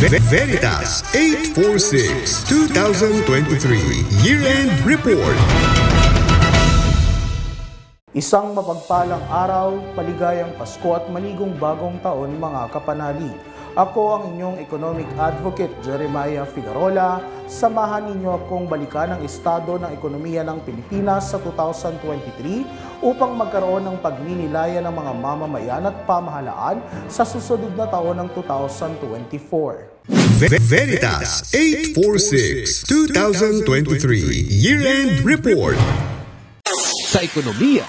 Veritas 846 2023 Year-End Report. Isang mapagpalang araw, paligayang Pasko at maligong bagong taon mga kapanali. Ako ang inyong economic advocate Jeremiah Figarola. Samahan ninyo akong balikan ang estado ng ekonomiya ng Pilipinas sa 2023 upang magkaroon ng pagninilaya ng mga mamamayan at pamahalaan sa susunod na taon ng 2024. Veritas 846 2023 Year-End Report. Sa ekonomiya.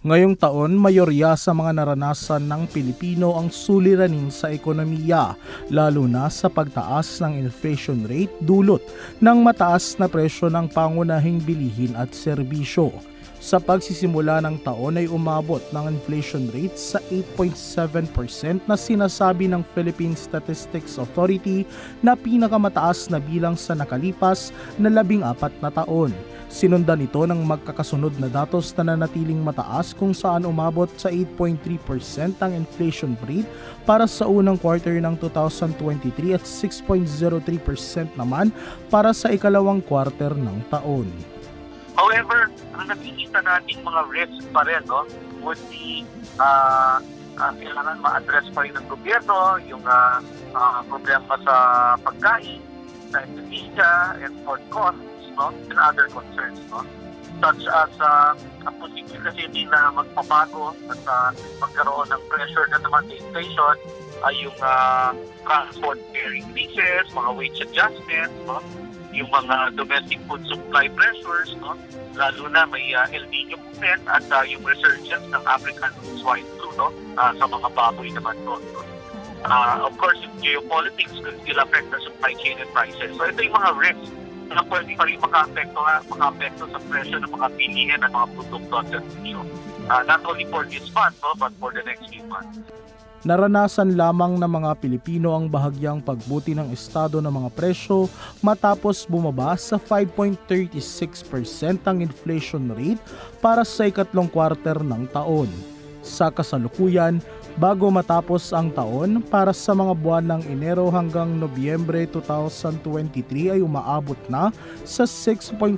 Ngayong taon, mayorya sa mga naranasan ng Pilipino ang suliranin sa ekonomiya, lalo na sa pagtaas ng inflation rate dulot ng mataas na presyo ng pangunahing bilihin at serbisyo. Sa pagsisimula ng taon ay umabot ng inflation rate sa 8.7% na sinasabi ng Philippine Statistics Authority na pinakamataas na bilang sa nakalipas na 14 na taon. Sinundan ito ng magkakasunod na datos na nanatiling mataas kung saan umabot sa 8.3% ang inflation rate para sa unang quarter ng 2023 at 6.03% naman para sa ikalawang quarter ng taon. However, ang nakikita nating mga risk pa rin would be kailangan ma-address pa rin ng gobyerno yung problema sa pagkain, sa Indonesia, export costs, and other concerns, such as ang posibility na magpapago at magkaroon ng pressure na naman sa inflation ay yung transport fare increases, mga wage adjustments, yung mga domestic food supply pressures, lalo na may El Nino movement at yung resurgence ng African swine flu sa mga baboy naman doon. Of course, yung geopolitics could still affect the supply chain and prices. So ito yung mga risks na pwede pa rin maka-apekto sa presyo ng mga bilihin at mga produkto at servisyo. Not only for this month, but for the next few months. Naranasan lamang ng mga Pilipino ang bahagyang pagbuti ng estado ng mga presyo matapos bumaba sa 5.36% ang inflation rate para sa ikatlong quarter ng taon. Sa kasalukuyan, bago matapos ang taon, para sa mga buwan ng Enero hanggang Nobyembre 2023 ay umaabot na sa 6.4%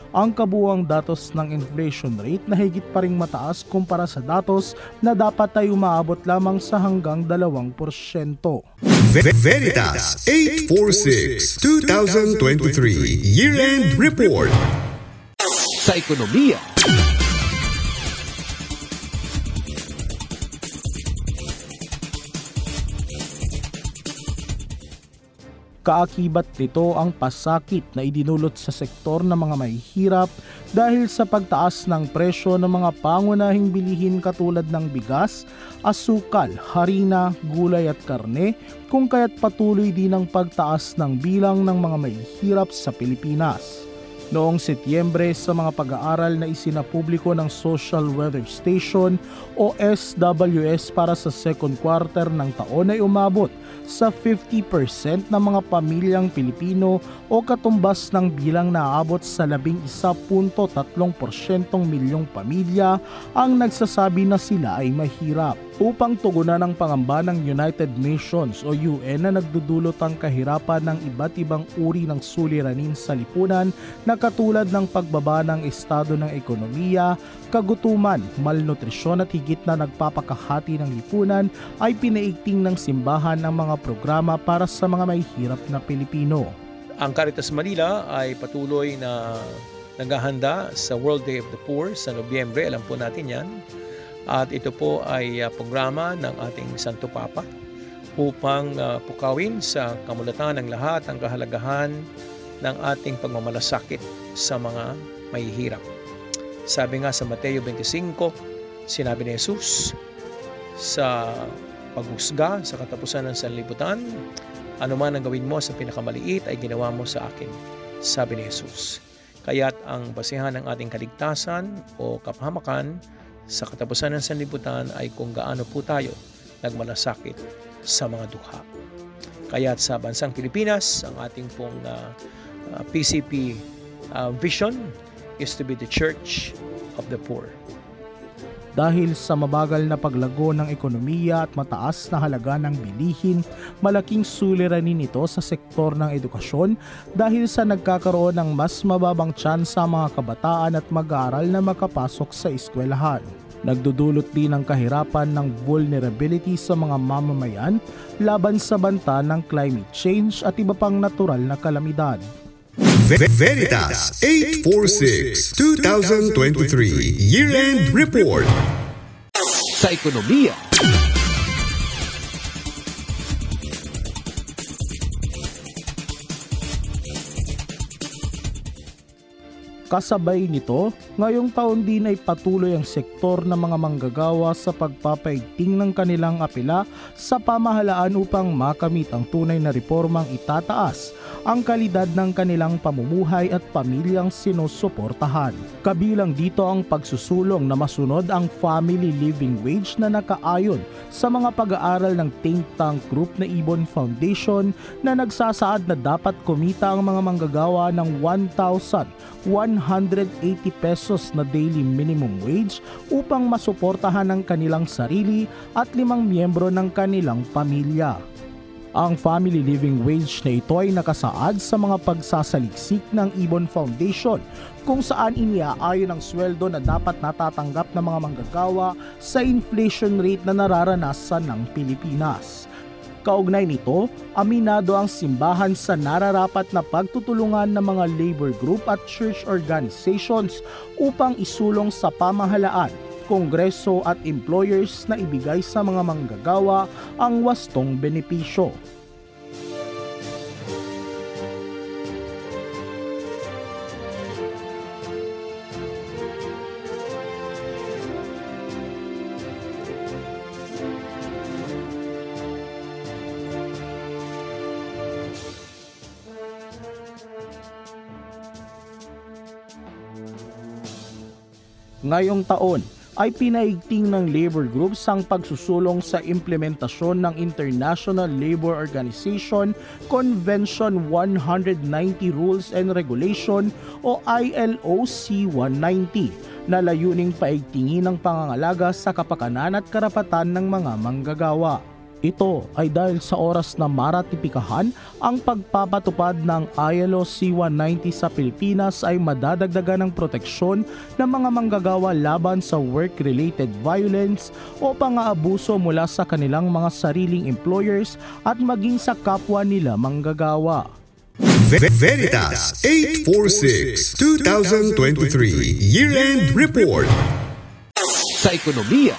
ang kabuuang datos ng inflation rate na higit pa ring mataas kumpara sa datos na dapat ay umaabot lamang sa hanggang 2%. Veritas 846 2023 Year-End Report. Sa ekonomiya. Kaakibat nito ang pasakit na idinulot sa sektor ng mga mahihirap dahil sa pagtaas ng presyo ng mga pangunahing bilihin katulad ng bigas, asukal, harina, gulay at karne, kung kaya't patuloy din ang pagtaas ng bilang ng mga mahihirap sa Pilipinas. Noong Setyembre, sa mga pag-aaral na isinapubliko ng Social Weather Station o SWS para sa second quarter ng taon ay umabot sa 50% ng mga pamilyang Pilipino o katumbas ng bilang na aabot sa 11.3% milyong pamilya ang nagsasabi na sila ay mahirap. Upang tugunan ang pangamba ng United Nations o UN na nagdudulot ang kahirapan ng iba't ibang uri ng suliranin sa lipunan na katulad ng pagbaba ng estado ng ekonomiya, kagutuman, malnutrisyon at higit na nagpapakahati ng lipunan, ay pinaigting ng simbahan ang mga programa para sa mga mahihirap na Pilipino. Ang Caritas Manila ay patuloy na naghahanda sa World Day of the Poor sa Nobyembre, alam po natin yan. At ito po ay programa ng ating Santo Papa upang pukawin sa kamulatan ng lahat ang kahalagahan ng ating pagmamalasakit sa mga mahihirap. Sabi nga sa Mateo 25, sinabi ni Jesus sa paghusga sa katapusan ng sanlibutan, anuman ang gawin mo sa pinakamaliit ay ginawa mo sa akin, sabi ni Jesus. Kaya't ang basihan ng ating kaligtasan o kapahamakan sa katapusan ng sanlibutan ay kung gaano po tayo nagmalasakit sa mga dukha. Kaya't sa bansang Pilipinas, ang ating pong PCP vision is to be the church of the poor. Dahil sa mabagal na paglago ng ekonomiya at mataas na halaga ng bilihin, malaking suliranin ito sa sektor ng edukasyon dahil sa nagkakaroon ng mas mababang tsansa mga kabataan at mag-aaral na makapasok sa eskwelahan. Nagdudulot din ng kahirapan ng vulnerability sa mga mamamayan laban sa banta ng climate change at iba pang natural na kalamidad. Veritas 846 2023 Year-End Report. Sa ekonomiya, kasabay nito, ngayong taon din ay patuloy ang sektor ng mga manggagawa sa pagpapaigting ng kanilang apela sa pamahalaan upang makamit ang tunay na reformang itataas ang kalidad ng kanilang pamumuhay at pamilyang sinusuportahan. Kabilang dito ang pagsusulong na masunod ang family living wage na nakaayon sa mga pag-aaral ng think tank group na Ibon Foundation na nagsasaad na dapat kumita ang mga manggagawa ng 1,180 pesos na daily minimum wage upang masuportahan ang kanilang sarili at 5 miyembro ng kanilang pamilya. Ang family living wage na ito ay nakasaad sa mga pagsasaliksik ng Ibon Foundation kung saan iniaayon ang sweldo na dapat natatanggap ng mga manggagawa sa inflation rate na nararanasan ng Pilipinas. Kaugnay nito, aminado ang simbahan sa nararapat na pagtutulungan ng mga labor group at church organizations upang isulong sa pamahalaan, kongreso at employers na ibigay sa mga manggagawa ang wastong benepisyo. Ngayong taon ay pinaigting ng labor groups ang pagsusulong sa implementasyon ng International Labor Organization Convention 190 Rules and Regulation o ILO C-190 na layuning paigtingin ang pangangalaga sa kapakanan at karapatan ng mga manggagawa. Ito ay dahil sa oras na maratipikahan ang pagpapatupad ng ILO C-190 sa Pilipinas ay madadagdagan ng proteksyon ng mga manggagawa laban sa work-related violence o pang-aabuso mula sa kanilang mga sariling employers at maging sa kapwa nila manggagawa. Veritas 846 2023 Year-End Report. sa ekonomiya,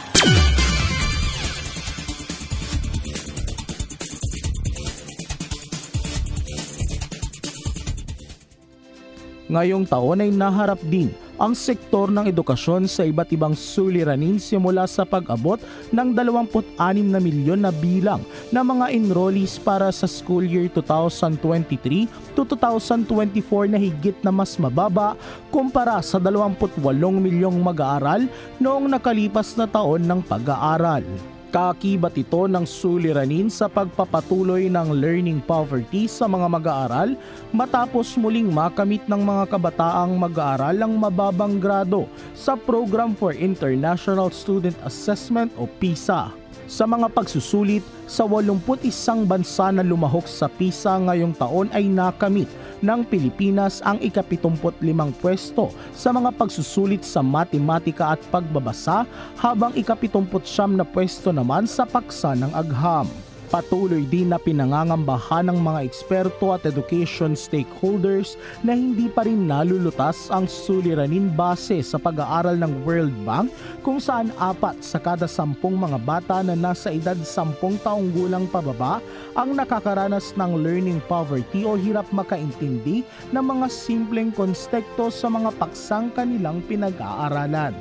ngayong taon ay naharap din ang sektor ng edukasyon sa iba't ibang suliranin simula sa pag-abot ng 26 na milyon na bilang ng mga enrollees para sa school year 2023 to 2024 na higit na mas mababa kumpara sa 28 milyong mag-aaral noong nakalipas na taon ng pag-aaral. Kaakibat ito ng suliranin sa pagpapatuloy ng learning poverty sa mga mag-aaral matapos muling makamit ng mga kabataang mag-aaral ang mababang grado sa Program for International Student Assessment o PISA. Sa mga pagsusulit, sa 81 bansa na lumahok sa PISA ngayong taon ay nakamit ng Pilipinas ang ika-75 pwesto sa mga pagsusulit sa matematika at pagbabasa habang ika-79 na pwesto naman sa paksa ng agham. Patuloy din na pinangangambahan ng mga eksperto at education stakeholders na hindi pa rin nalulutas ang suliranin base sa pag-aaral ng World Bank kung saan 4 sa kada 10 mga bata na nasa edad 10 taong gulang pababa ang nakakaranas ng learning poverty o hirap makaintindi ng mga simpleng konsepto sa mga paksang kanilang pinag-aaralan.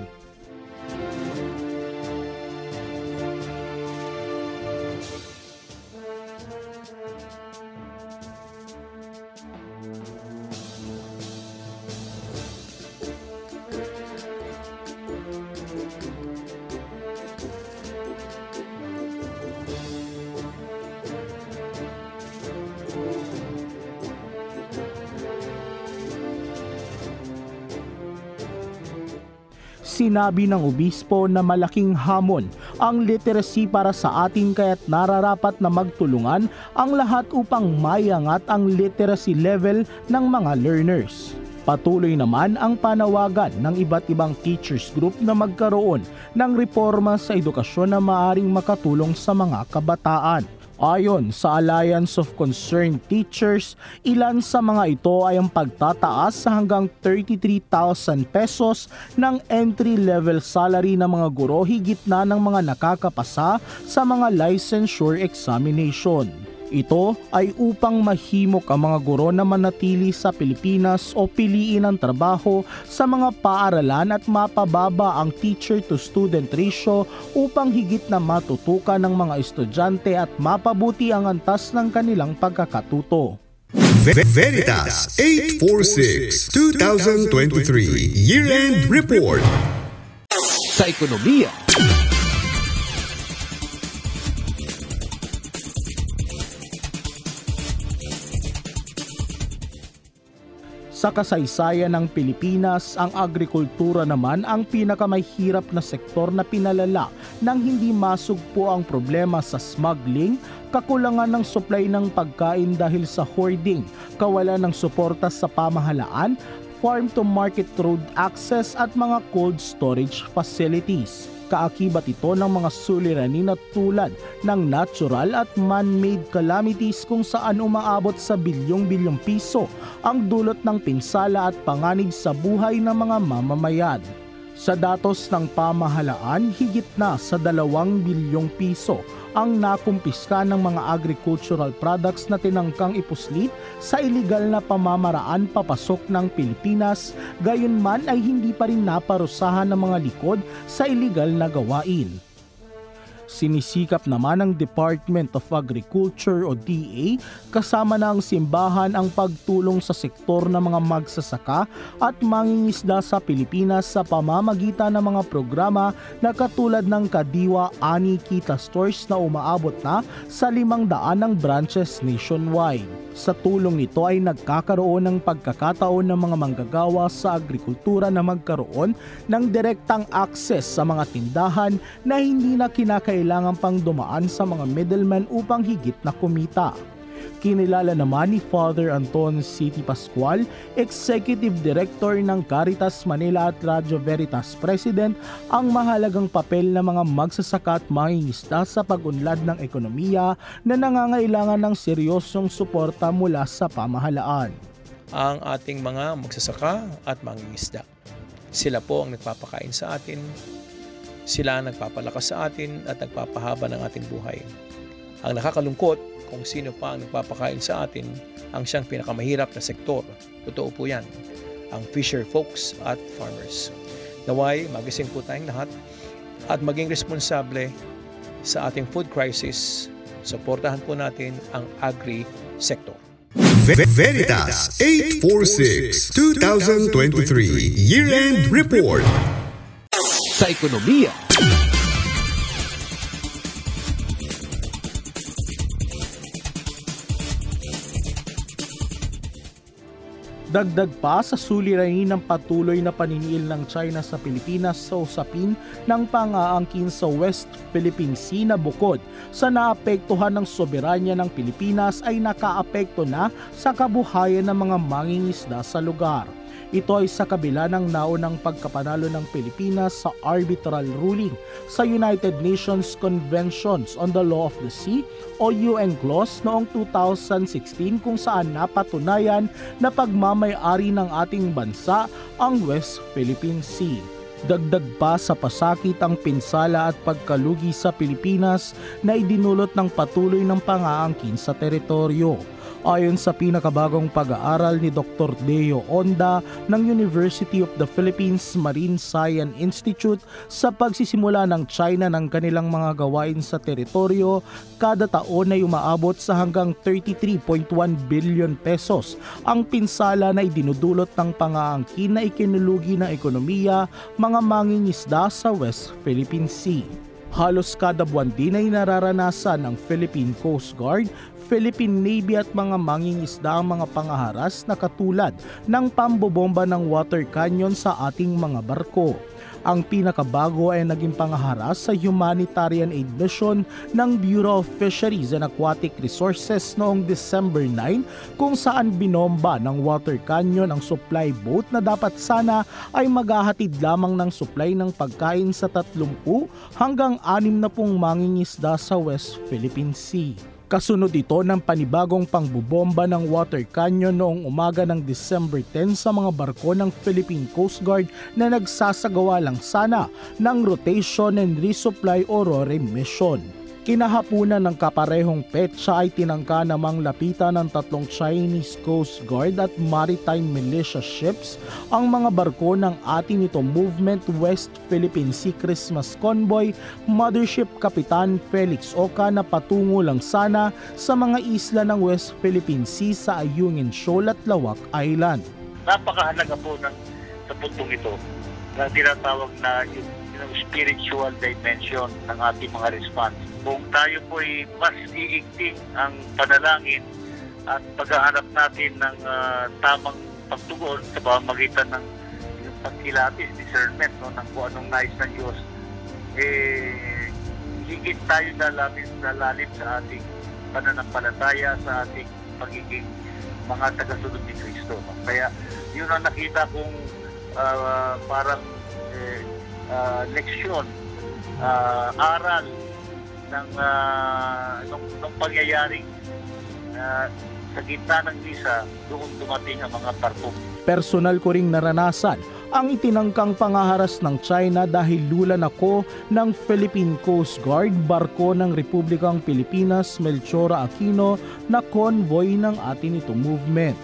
Sinabi ng obispo na malaking hamon ang literacy para sa atin kaya't nararapat na magtulungan ang lahat upang maiangat ang literacy level ng mga learners. Patuloy naman ang panawagan ng iba't ibang teachers group na magkaroon ng reforma sa edukasyon na maaaring makatulong sa mga kabataan. Ayon sa Alliance of Concerned Teachers, ilan sa mga ito ay ang pagtataas sa hanggang 33,000 pesos ng entry-level salary ng mga guro higit na ng mga nakakapasa sa mga licensure examination. Ito ay upang mahimok ang mga guro na manatili sa Pilipinas o piliin ang trabaho sa mga paaralan at mapababa ang teacher-to-student ratio upang higit na matutukan ng mga estudyante at mapabuti ang antas ng kanilang pagkakatuto. Veritas 846 2023 Year-End Report. Sa ekonomiya. Sa kasaysayan ng Pilipinas, ang agrikultura naman ang pinakamahirap na sektor na pinalala nang hindi masugpo ang problema sa smuggling, kakulangan ng supply ng pagkain dahil sa hoarding, kawalan ng suporta sa pamahalaan, farm-to-market road access at mga cold storage facilities. Kaakibat ito ng mga suliranin na tulad ng natural at man-made calamities kung saan umaabot sa bilyong-bilyong piso ang dulot ng pinsala at panganib sa buhay ng mga mamamayan. Sa datos ng pamahalaan, higit na sa 2 bilyong piso ang nakumpiska ng mga agricultural products na tinangkang ipuslit sa iligal na pamamaraan papasok ng Pilipinas, gayunman ay hindi pa rin naparusahan ng mga likod sa iligal na gawain. Sinisikap naman ng Department of Agriculture o DA kasama ng simbahan ang pagtulong sa sektor ng mga magsasaka at mangingisda sa Pilipinas sa pamamagitan ng mga programa na katulad ng Kadiwa Ani Kita Stores na umaabot na sa 500 ng branches nationwide. Sa tulong nito ay nagkakaroon ng pagkakataon ng mga manggagawa sa agrikultura na magkaroon ng direktang access sa mga tindahan na hindi na kinakailangan pang dumaan sa mga middlemen upang higit na kumita. Kinilala naman ni Father Anton City Pascual, Executive Director ng Caritas Manila at Radyo Veritas President, ang mahalagang papel ng mga magsasaka at mangingisda sa pag-unlad ng ekonomiya na nangangailangan ng seryosong suporta mula sa pamahalaan. Ang ating mga magsasaka at mangingisda, sila po ang nagpapakain sa atin, sila ang nagpapalakas sa atin at nagpapahaba ng ating buhay. Ang nakakalungkot, kung sino pa ang nagpapakain sa atin ang siyang pinakamahirap na sektor. Totoo po yan, ang fisher folks at farmers. Naway, magising po tayong lahat at maging responsable sa ating food crisis. Suportahan po natin ang agri-sector. Veritas 846 2023 Year-End Report. Sa ekonomiya. Dagdag pa sa suliranin ng patuloy na paniniil ng China sa Pilipinas sa usapin ng pang-aangkin sa West Philippine Sea na bukod sa naapektuhan ng soberanya ng Pilipinas ay nakaapekto na sa kabuhayan ng mga mangingisda sa lugar. Ito ay sa kabila ng naunang pagkapanalo ng Pilipinas sa arbitral ruling sa United Nations Conventions on the Law of the Sea o UN Clause noong 2016 kung saan napatunayan na pagmamay-ari ng ating bansa ang West Philippine Sea. Dagdag pa sa pasakit ang pinsala at pagkalugi sa Pilipinas na idinulot ng patuloy ng pang-aangkin sa teritoryo. Ayon sa pinakabagong pag-aaral ni Dr. Deo Onda ng University of the Philippines Marine Science Institute, sa pagsisimula ng China ng kanilang mga gawain sa teritoryo, kada taon ay umaabot sa hanggang 33.1 billion pesos ang pinsala na idinudulot ng pang-aangkin na ikinulugi ng ekonomiya mga mangingisda sa West Philippine Sea. Halos kada buwan din ay nararanasan ng Philippine Coast Guard, Philippine Navy at mga mangingisda ang mga pangaharas na katulad ng pambobomba ng water cannon sa ating mga barko. Ang pinakabago ay naging pangaharas sa humanitarian aid mission ng Bureau of Fisheries and Aquatic Resources noong December 9 kung saan binomba ng water canyon ang supply boat na dapat sana ay maghahatid lamang ng supply ng pagkain sa 30 hanggang 60 mangingisda sa West Philippine Sea. Kasunod ito ng panibagong pangbubomba ng water canyon noong umaga ng December 10 sa mga barko ng Philippine Coast Guard na nagsasagawa lang sana ng rotation and resupply o RORE mission. Kinahapunan ng kaparehong petsa ay tinangka namang lapitan ng 3 Chinese Coast Guard at Maritime Militia ships ang mga barko ng Atinito Movement West Philippine Sea Christmas Convoy Mothership Kapitan Felix Oca na patungo lang sana sa mga isla ng West Philippine Sea sa Ayungin Shoal at Lawak Island. Napakahalaga po sa puntong ito na tinatawag na yung spiritual dimension ng ating mga response. Kung tayo po ay mas iigting ang panalangin at paghahanap natin ng tamang pagtugon sa pamamagitan ng yung pagkilatis, discernment ng kung anong nais ng Diyos, higit tayo lalalim sa ating pananampalataya, sa ating pagiging mga tagasunod ni Kristo. Kaya yun ang nakita kong parang leksyon, aral ng pangyayaring sa gitna ng misa doon dumating ang mga barko. Personal ko ring naranasan ang itinangkang pangaharas ng China dahil lulan ako ng Philippine Coast Guard barko ng Republikang Pilipinas Melchora Aquino na convoy ng Atinito Movement.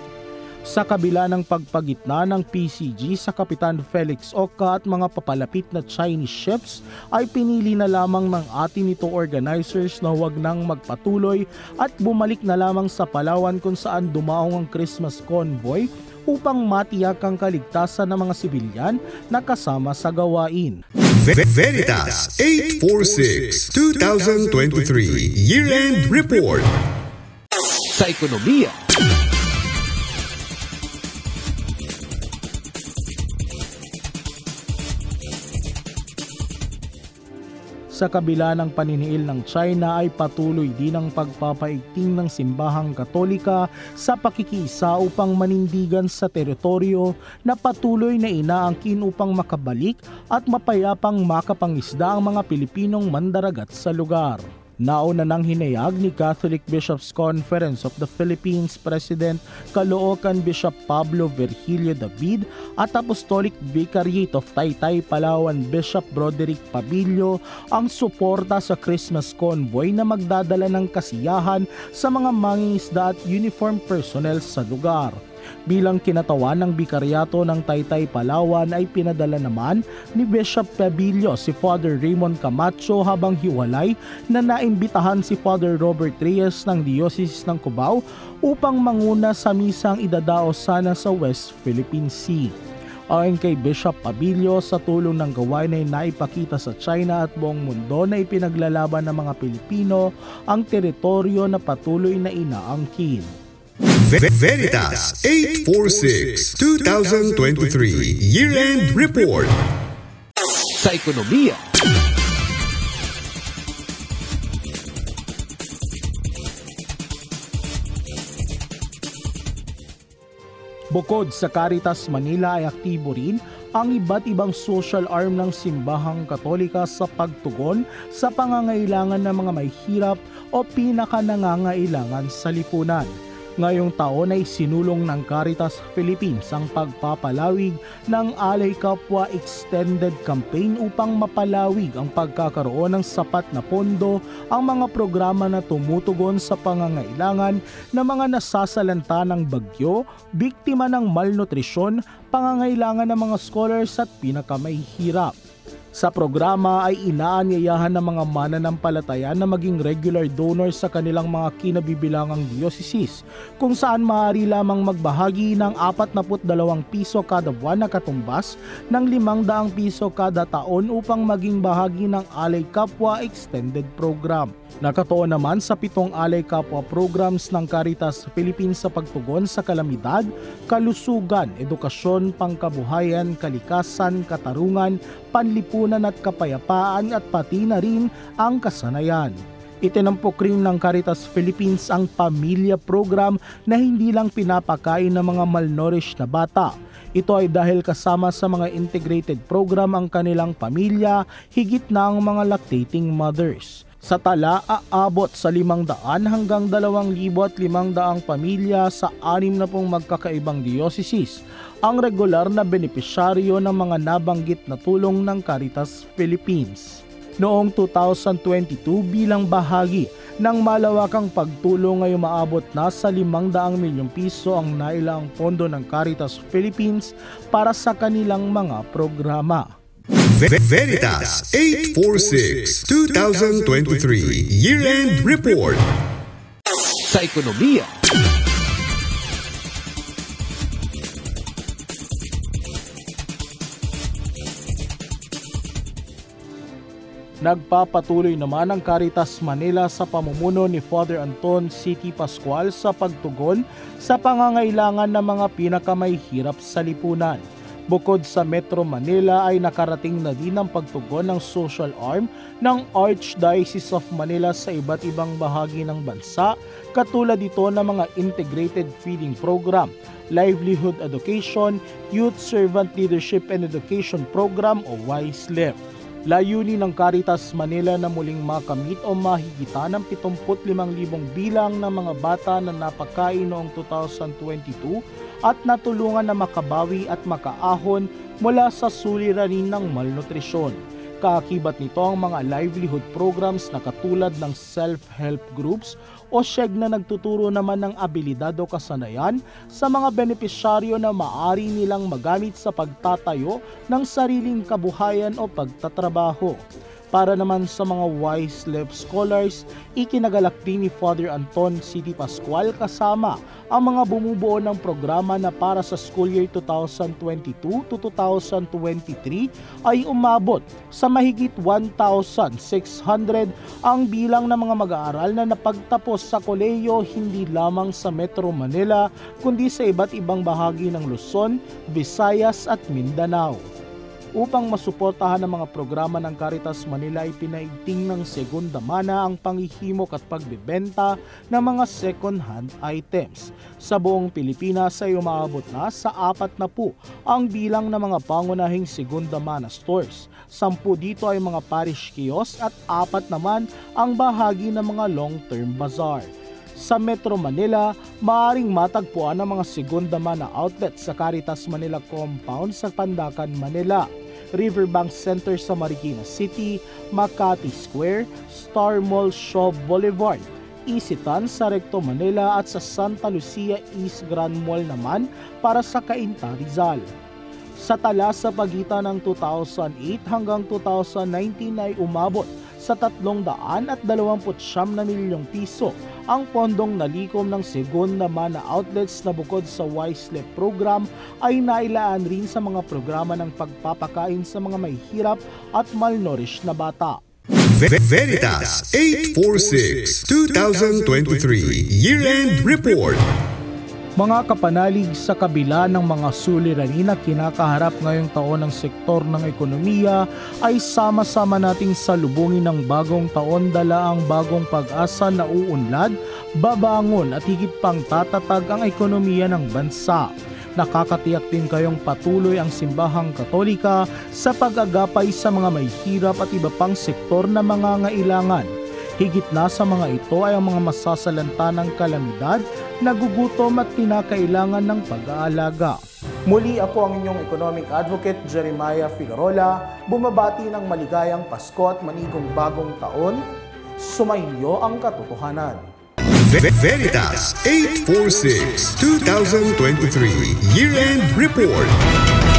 Sa kabila ng pagpagitna ng PCG sa Kapitan Felix Oca at mga papalapit na Chinese ships ay pinili na lamang ng Atinito organizers na huwag nang magpatuloy at bumalik na lamang sa Palawan kung saan dumaong ang Christmas convoy upang matiyak ang kaligtasan ng mga sibilyan na kasama sa gawain. Veritas 846 2023 Year-End Report. Sa ekonomiya. Sa kabila ng paniniil ng China ay patuloy din ang pagpapaigting ng simbahang Katolika sa pakikiisa upang manindigan sa teritoryo na patuloy na inaangkin upang makabalik at mapayapang makapangisda ang mga Pilipinong mandaragat sa lugar. Nauna nang hinayag ni Catholic Bishops Conference of the Philippines President Caloocan Bishop Pablo Virgilio David at Apostolic Vicariate of Taytay Palawan Bishop Broderick Pabilio ang suporta sa Christmas convoy na magdadala ng kasiyahan sa mga mangingisda at uniform personnel sa lugar. Bilang kinatawan ng Bikaryato ng Taytay Palawan ay pinadala naman ni Bishop Pabilio si Father Raymond Camacho habang hiwalay na naimbitahan si Father Robert Reyes ng Diocese ng Cubao upang manguna sa misang idadaos sana sa West Philippine Sea. Ayon kay Bishop Pabilio, sa tulong ng gawain ay naipakita sa China at buong mundo na ipinaglalaban ng mga Pilipino ang teritoryo na patuloy na inaangkin. Veritas 846 2023 Year-End Report. Sa ekonomiya. Bukod sa Caritas Manila ay aktibo rin ang iba't ibang social arm ng simbahang Katolika sa pagtugon sa pangangailangan ng mga may hirap o pinakanangangailangan sa lipunan. Ngayong taon ay sinulong ng Caritas Philippines ang pagpapalawig ng Alay Kapwa Extended Campaign upang mapalawig ang pagkakaroon ng sapat na pondo ang mga programa na tumutugon sa pangangailangan ng mga nasasalanta ng bagyo, biktima ng malnutrisyon, pangangailangan ng mga scholars at pinakamahihirap. Sa programa ay inaanyayahan ng mga mananampalataya na maging regular donors sa kanilang mga kinabibilangang dioceses, kung saan maaari lamang magbahagi ng 42 piso kada buwan na katumbas ng 500 piso kada taon upang maging bahagi ng Alay Kapwa Extended Program. Nakatuon naman sa 7 alay kapwa programs ng Caritas Philippines sa pagtugon sa kalamidad, kalusugan, edukasyon, pangkabuhayan, kalikasan, katarungan, panlipunan at kapayapaan at pati na rin ang kasanayan. Itinampok rin ng Caritas Philippines ang pamilya program na hindi lang pinapakain ng mga malnourished na bata. Ito ay dahil kasama sa mga integrated program ang kanilang pamilya, higit na ang mga lactating mothers. Sa tala, aabot sa 500 hanggang 2,500 pamilya sa 60 magkakaibang dioceses ang regular na benepisyaryo ng mga nabanggit na tulong ng Caritas Philippines. Noong 2022 bilang bahagi ng malawakang pagtulong ay umaabot na sa 500 milyong piso ang nailaang pondo ng Caritas Philippines para sa kanilang mga programa. Veritas 846 2023 Year-End Report. Sa ekonomiya. Nagpapatuloy naman ang Caritas Manila sa pamumuno ni Father Anton C.T. Pascual sa pagtugon sa pangangailangan ng mga pinakamahihirap sa lipunan. Bukod sa Metro Manila ay nakarating na din ang pagtugon ng social arm ng Archdiocese of Manila sa iba't ibang bahagi ng bansa, katulad ito ng mga Integrated Feeding Program, Livelihood Education, Youth Servant Leadership and Education Program o YSLEP. Layunin ng Caritas Manila na muling makamit o mahigita ng 75,000 bilang ng mga bata na napakain noong 2022 at natulungan na makabawi at makaahon mula sa suliranin ng malnutrisyon. Kaakibat nito ang mga livelihood programs na katulad ng self-help groups o SHEG na nagtuturo naman ng abilidad o kasanayan sa mga benepisyaryo na maaari nilang magamit sa pagtatayo ng sariling kabuhayan o pagtatrabaho. Para naman sa mga YSLEP scholars, ikinagalak din ni Father Anton C.T. Pascual kasama ang mga bumubuo ng programa na para sa school year 2022 to 2023 ay umabot sa mahigit 1,600 ang bilang ng mga mag-aaral na napagtapos sa kolehiyo hindi lamang sa Metro Manila kundi sa iba't ibang bahagi ng Luzon, Visayas at Mindanao. Upang masuportahan ang mga programa ng Caritas Manila ay pinaigting ng segunda mana ang panghihimok at pagbebenta ng mga second-hand items. Sa buong Pilipinas ay umaabot na sa 40 ang bilang ng mga pangunahing segunda mana stores. 10 dito ay mga parish kiosk at 4 naman ang bahagi ng mga long-term bazaar. Sa Metro Manila, maaaring matagpuan ang mga segunda mana outlets sa Caritas Manila Compound sa Pandacan, Manila, Riverbank Center sa Marikina City, Makati Square, Star Mall Shaw Boulevard, Isitan sa Recto Manila at sa Santa Lucia East Grand Mall naman para sa Cainta, Rizal. Sa tala sa pagitan ng 2008 hanggang 2019 ay umabot sa 329 milyong piso ang pondong nalikom ng segunda mana outlets na bukod sa YSLEP program ay nailaan rin sa mga programa ng pagpapakain sa mga mahihirap at malnourished na bata. Veritas 846 2023 Year-End Report. Mga kapanalig, sa kabila ng mga suliranin na kinakaharap ngayong taon ng sektor ng ekonomiya, ay sama-sama nating salubungin ng bagong taon dala ang bagong pag-asa na uunlad, babangon at higit pang tatatag ang ekonomiya ng bansa. Nakakatiyak din kayong patuloy ang Simbahang Katolika sa pag-agapay sa mga mahihirap at iba pang sektor na mangangailangan. Higit na sa mga ito ay ang mga masasalanta ng kalamidad, nagugutom at kinakailangan ng pag-aalaga. Muli ako ang inyong economic advocate Jeremiah Figueroa, bumabati ng maligayang Pasko at manigong bagong taon. Sumainyo ang katotohanan. Veritas 846 2023 Year-End Report.